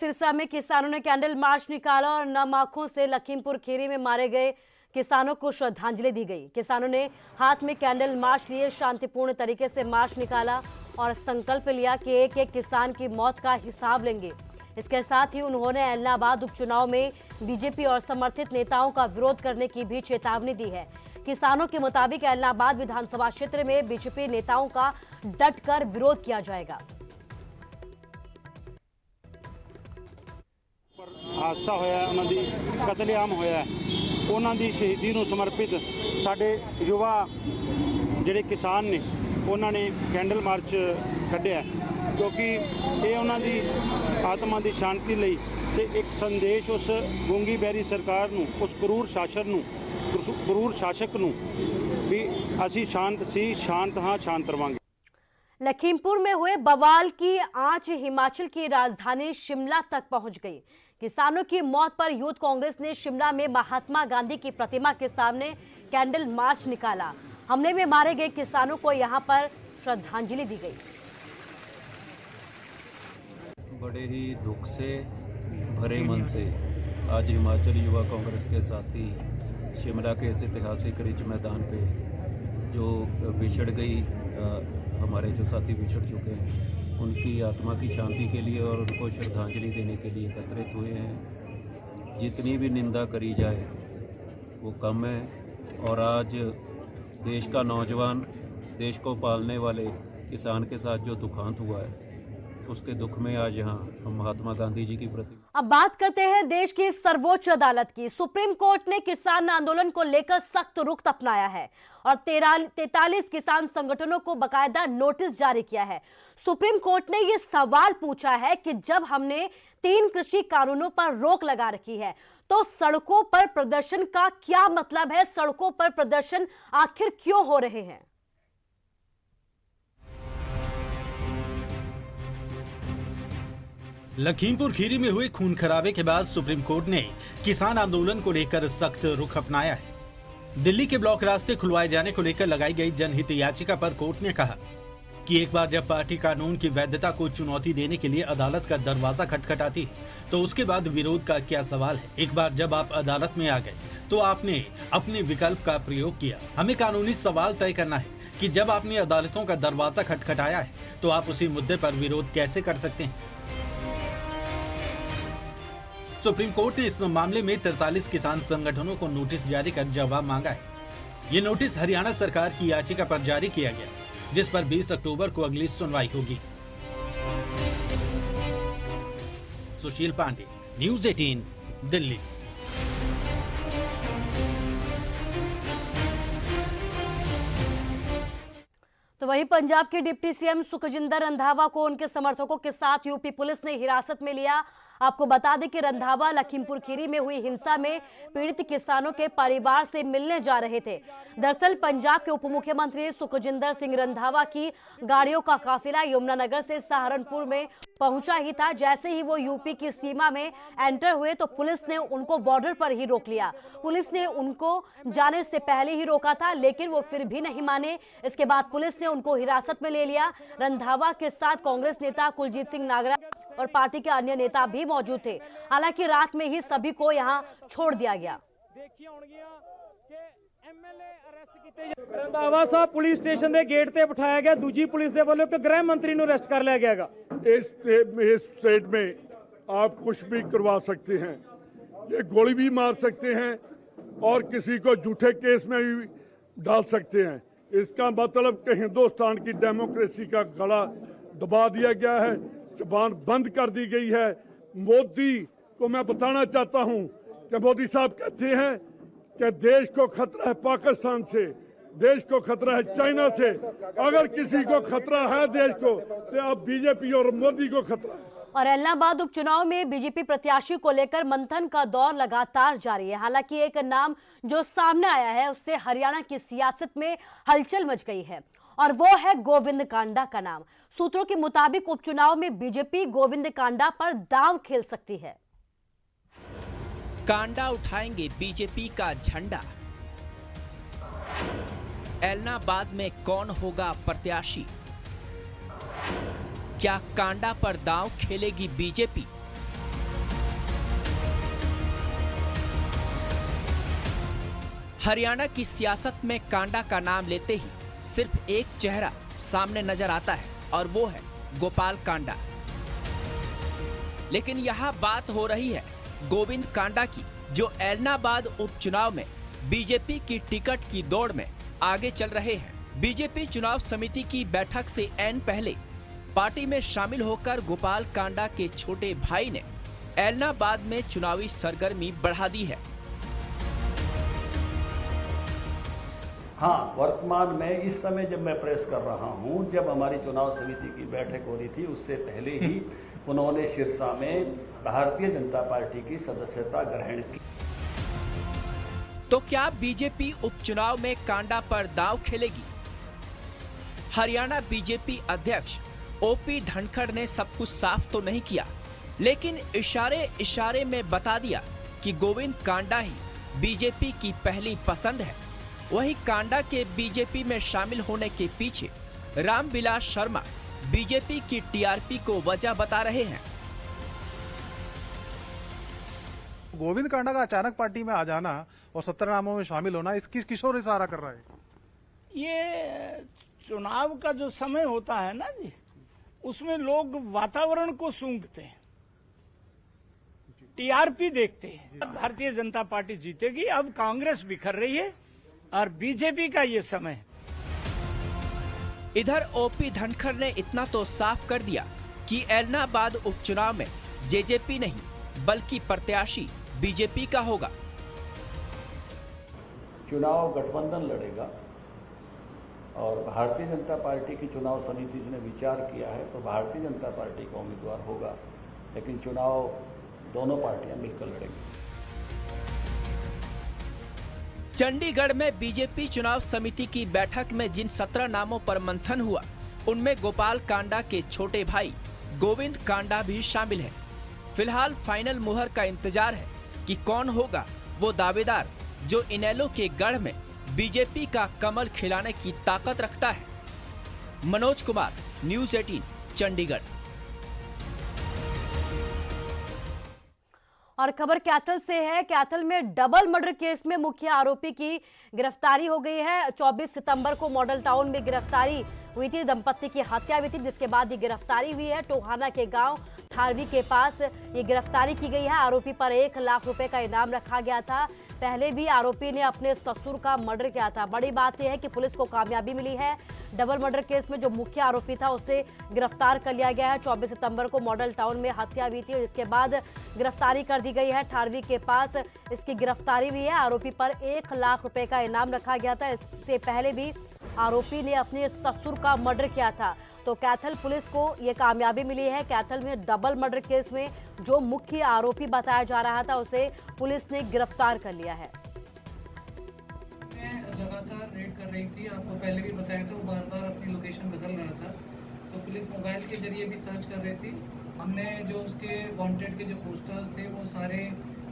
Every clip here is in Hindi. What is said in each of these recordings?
सिरसा में किसानों ने कैंडल मार्च निकाला और नम आंखों से लखीमपुर खीरी में मारे गए किसानों को श्रद्धांजलि दी गई। किसानों ने हाथ में कैंडल मार्च लिए शांतिपूर्ण तरीके से मार्च निकाला और संकल्प लिया कि एक एक किसान की मौत का हिसाब लेंगे। इसके साथ ही उन्होंने एलनाबाद उपचुनाव में बीजेपी और समर्थित नेताओं का विरोध करने की भी चेतावनी दी है। किसानों के मुताबिक एलनाबाद विधानसभा क्षेत्र में बीजेपी नेताओं का डटकर विरोध किया जाएगा। हादसा होया, उन्हां दी कतलेआम होया, उन्हां दी शहीदी नूं समर्पित साडे युवा जिहड़े किसान ने उन्हां ने कैंडल मार्च कढिया क्योंकि ये उन्हां दी आत्मा दी शांति लई ते एक संदेश उस गूंगी बहरी सरकार नूं, उस क्रूर शासक नूं भी असीं शांत सी, शांत हां, शांत रवांगे। लखीमपुर में हुए बवाल की आंच हिमाचल की राजधानी शिमला तक पहुंच गई। किसानों की मौत पर यूथ कांग्रेस ने शिमला में महात्मा गांधी की प्रतिमा के सामने कैंडल मार्च निकाला। हमले में मारे गए किसानों को यहां पर श्रद्धांजलि दी गई। बड़े ही दुख से भरे मन से आज हिमाचल युवा कांग्रेस के साथी शिमला के इस ऐतिहासिक रिज मैदान पे जो बिछड़ गई हमारे जो साथी बिछड़ चुके हैं उनकी आत्मा की शांति के लिए और उनको श्रद्धांजलि देने के लिए एकत्रित हुए हैं। जितनी भी निंदा करी जाए वो कम है और आज देश का नौजवान, देश को पालने वाले किसान के साथ जो दुखांत हुआ है उसके दुख में आज यहाँ हम महात्मा गांधी जी की प्रतिमा। अब बात करते हैं देश की सर्वोच्च अदालत की। सुप्रीम कोर्ट ने किसान आंदोलन को लेकर सख्त रुख अपनाया है और 43 किसान संगठनों को बकायदा नोटिस जारी किया है। सुप्रीम कोर्ट ने यह सवाल पूछा है कि जब हमने 3 कृषि कानूनों पर रोक लगा रखी है तो सड़कों पर प्रदर्शन का क्या मतलब है? सड़कों पर प्रदर्शन आखिर क्यों हो रहे हैं? लखीमपुर खीरी में हुए खून खराबे के बाद सुप्रीम कोर्ट ने किसान आंदोलन को लेकर सख्त रुख अपनाया है। दिल्ली के ब्लॉक रास्ते खुलवाए जाने को लेकर लगाई गई जनहित याचिका पर कोर्ट ने कहा कि एक बार जब पार्टी कानून की वैधता को चुनौती देने के लिए अदालत का दरवाजा खटखटाती है तो उसके बाद विरोध का क्या सवाल है। एक बार जब आप अदालत में आ गए तो आपने अपने विकल्प का प्रयोग किया। हमें कानूनी सवाल तय करना है कि जब आपने अदालतों का दरवाजा खटखटाया है तो आप उसी मुद्दे पर विरोध कैसे कर सकते हैं। सुप्रीम कोर्ट ने इस मामले में 43 किसान संगठनों को नोटिस जारी कर जवाब मांगा है। ये नोटिस हरियाणा सरकार की याचिका पर जारी किया गया, जिस पर 20 अक्टूबर को अगली सुनवाई होगी। सुशील पांडे, न्यूज़ 18, दिल्ली। तो वहीं पंजाब के डिप्टी सीएम सुखजिंदर रंधावा को उनके समर्थकों के साथ यूपी पुलिस ने हिरासत में लिया। आपको बता दें कि रंधावा लखीमपुर खीरी में हुई हिंसा में पीड़ित किसानों के परिवार से मिलने जा रहे थे। दरअसल पंजाब के उप मुख्यमंत्री सुखजिंदर सिंह रंधावा की गाड़ियों का काफिला यमुनानगर से सहारनपुर में पहुंचा ही था। जैसे ही वो यूपी की सीमा में एंटर हुए तो पुलिस ने उनको बॉर्डर पर ही रोक लिया। पुलिस ने उनको जाने से पहले ही रोका था, लेकिन वो फिर भी नहीं माने। इसके बाद पुलिस ने उनको हिरासत में ले लिया। रंधावा के साथ कांग्रेस नेता कुलजीत सिंह नागरा और पार्टी के अन्य नेता भी मौजूद थे। हालांकि रात में ही सभी को यहां छोड़ दिया गया। रंधावा साहब पुलिस स्टेशन के गेट पे बिठाया गया, दूजी पुलिस के वालों के गृह मंत्री को अरेस्ट कर लिया गया। इस स्टेट में आप कुछ भी करवा सकते हैं, ये गोली भी मार सकते हैं और किसी को झूठे केस में भी डाल सकते हैं। इसका मतलब कि हिंदुस्तान की डेमोक्रेसी का गला दबा दिया गया है, जुबान बंद कर दी गई है। मोदी को मैं बताना चाहता हूं कि मोदी साहब कहते हैं कि देश को खतरा है पाकिस्तान से, देश को खतरा है चाइना से। अगर किसी को खतरा है देश को तो अब बीजेपी और मोदी को खतरा है। और एलनाबाद उपचुनाव में बीजेपी प्रत्याशी को लेकर मंथन का दौर लगातार जारी है। हालांकि एक नाम जो सामने आया है उससे हरियाणा की सियासत में हलचल मच गई है और वो है गोविंद कांडा का नाम। सूत्रों के मुताबिक उपचुनाव में बीजेपी गोविंद कांडा पर दांव खेल सकती है। कांडा उठाएंगे बीजेपी का झंडा। एलनाबाद में कौन होगा प्रत्याशी? क्या कांडा पर दांव खेलेगी बीजेपी? हरियाणा की सियासत में कांडा का नाम लेते ही सिर्फ एक चेहरा सामने नजर आता है और वो है गोपाल कांडा। लेकिन यहाँ बात हो रही है गोविंद कांडा की, जो ऐलनाबाद उपचुनाव में बीजेपी की टिकट की दौड़ में आगे चल रहे हैं। बीजेपी चुनाव समिति की बैठक से ऐन पहले पार्टी में शामिल होकर गोपाल कांडा के छोटे भाई ने ऐलनाबाद में चुनावी सरगर्मी बढ़ा दी है। हाँ, वर्तमान में इस समय जब मैं प्रेस कर रहा हूं, जब हमारी चुनाव समिति की बैठक हो रही थी उससे पहले ही उन्होंने सिरसा में भारतीय जनता पार्टी की सदस्यता ग्रहण की। तो क्या बीजेपी उपचुनाव में कांडा पर दांव खेलेगी? हरियाणा बीजेपी अध्यक्ष ओपी धनखड़ ने सब कुछ साफ तो नहीं किया, लेकिन इशारे इशारे में बता दिया कि गोविंद कांडा ही बीजेपी की पहली पसंद है। वहीं कांडा के बीजेपी में शामिल होने के पीछे रामविलास शर्मा बीजेपी की टीआरपी को वजह बता रहे हैं। गोविंद कांडा का अचानक पार्टी में आ जाना और 17 नामों में शामिल होना इसकी किस ओर इशारा कर रहा है? ये चुनाव का जो समय होता है ना जी, उसमें लोग वातावरण को सूंघते हैं, टीआरपी देखते हैं। भारतीय जनता पार्टी जीतेगी, अब कांग्रेस बिखर रही है और बीजेपी का ये समय है। इधर ओपी धनखड़ ने इतना तो साफ कर दिया कि ऐलनाबाद उपचुनाव में जेजेपी नहीं बल्कि प्रत्याशी बीजेपी का होगा। चुनाव गठबंधन लड़ेगा और भारतीय जनता पार्टी की चुनाव समिति ने विचार किया है तो भारतीय जनता पार्टी का उम्मीदवार होगा, लेकिन चुनाव दोनों पार्टियां मिलकर लड़ेंगी। चंडीगढ़ में बीजेपी चुनाव समिति की बैठक में जिन 17 नामों पर मंथन हुआ, उनमें गोपाल कांडा के छोटे भाई गोविंद कांडा भी शामिल हैं। फिलहाल फाइनल मुहर का इंतजार है कि कौन होगा वो दावेदार जो इनेलो के गढ़ में बीजेपी का कमल खिलाने की ताकत रखता है। मनोज कुमार, न्यूज़ 18, चंडीगढ़। और खबर कैथल से है। कैथल में डबल मर्डर केस में मुख्य आरोपी की गिरफ्तारी हो गई है। 24 सितंबर को मॉडल टाउन में गिरफ्तारी हुई थी, दंपत्ति की हत्या हुई थी, जिसके बाद ये गिरफ्तारी हुई है। टोहाना के गांव ठारवी के पास ये गिरफ्तारी की गई है। आरोपी पर 1 लाख रुपए का इनाम रखा गया था। पहले भी आरोपी ने अपने ससुर का मर्डर किया था। बड़ी बात यह है कि पुलिस को कामयाबी मिली है। डबल मर्डर केस में जो मुख्य आरोपी था उसे गिरफ्तार कर लिया गया है। 24 सितंबर को मॉडल टाउन में हत्या हुई थी, जिसके बाद गिरफ्तारी कर दी गई है। ठारवी के पास इसकी गिरफ्तारी हुई है। आरोपी पर 1 लाख रुपए का इनाम रखा गया था। इससे पहले भी आरोपी ने अपने ससुर का मर्डर किया था। तो कैथल पुलिस को ये कामयाबी मिली है। कैथल में डबल मर्डर केस में जो मुख्य आरोपी बताया जा रहा था उसे पुलिस ने गिरफ्तार कर लिया है। लगातार रेड कर रही थी, आपको पहले भी बताया था, वो बार बार अपनी लोकेशन बदल रहा था, तो पुलिस मोबाइल के जरिए भी सर्च कर रही थी। हमने जो उसके वांटेड के जो पोस्टर्स थे वो सारे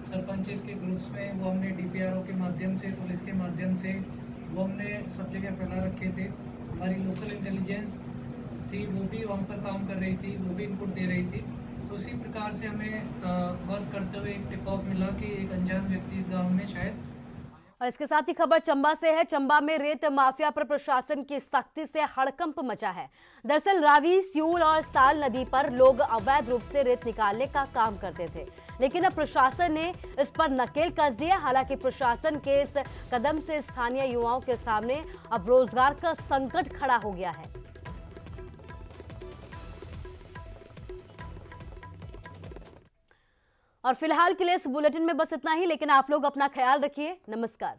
सरपंचेस के ग्रुप्स में वो हमने डीपीआरओ के माध्यम से, पुलिस के माध्यम से वो हमने सब जगह फैला रखे थे। हमारी लोकल इंटेलिजेंस थी वो भी वहाँ पर काम कर रही थी, वो भी इनपुट दे रही थी। तो उसी प्रकार से हमें वर्क करते हुए एक टिप ऑफ मिला कि एक अनजान व्यक्ति इस गाँव में शायद। और इसके साथ ही खबर चंबा से है। चंबा में रेत माफिया पर प्रशासन की सख्ती से हड़कंप मचा है। दरअसल रावी, स्यूल और साल नदी पर लोग अवैध रूप से रेत निकालने का काम करते थे, लेकिन अब प्रशासन ने इस पर नकेल कस दी है। हालांकि प्रशासन के इस कदम से स्थानीय युवाओं के सामने अब रोजगार का संकट खड़ा हो गया है। और फिलहाल के लिए इस बुलेटिन में बस इतना ही, लेकिन आप लोग अपना ख्याल रखिए। नमस्कार।